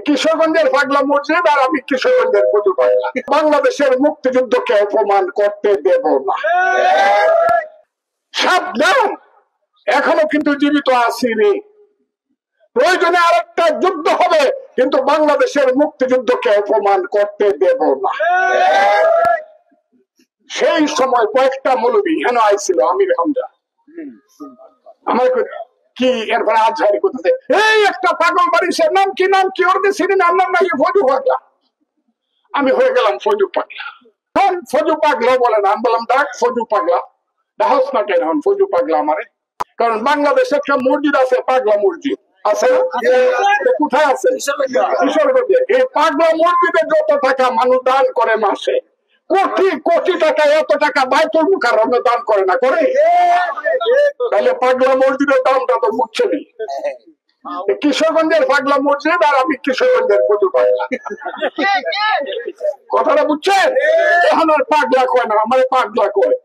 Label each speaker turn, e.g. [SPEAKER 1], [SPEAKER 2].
[SPEAKER 1] কিশোরগঞ্জের পাগলা মসজিদ আর আমি কিশোরগঞ্জের ফজু পাগলা। বাংলাদেশের মুক্তিযুদ্ধকে অপমান করতে দেব না। সাবধান, এখনো কিন্তু জীবিত আসিনি। প্রয়োজনে আরেকটা যুদ্ধ হবে, কিন্তু বাংলাদেশের মুক্তিযুদ্ধকে অপমান করতে দেব না। সেই সময় কয়েকটা মৌলবী হেন আইছিল, আমির হামজা আমার কি এরপরে আজহারি করতেছে, এই একটা পাগল বাড়ি, সে নাম কি, নাম কি, ওর চিনি না, নাম নাকি ফজু পাগলা। আমি হয়ে গেলাম ফজু পাগলা। ফজু পাগলা বলে না, আমি বললাম ডাক ফজু পাগলা, ডাহস না কেন ফজু পাগলা আমারে। কারণ বাংলাদেশে একটা মসজিদ আছে, পাগলা মসজিদ আছে, কোথায় আছে? কিশোরগঞ্জে। এই পাগলা মসজিদে যত টাকা মানুষ দান করে মাসে, কোটি কোটি টাকা, এত টাকা বাইতুল মুকাররমে দান করে না, করে? তাহলে পাগলা মসজিদের দামটা তো বুঝছেনই। কিশোরগঞ্জের পাগলা মসজিদ আর আমি কিশোরগঞ্জের ফজু পাগলা। কথাটা বুঝছেন? এখন আর পাগলা কয় না, আমার পাগলা কয়।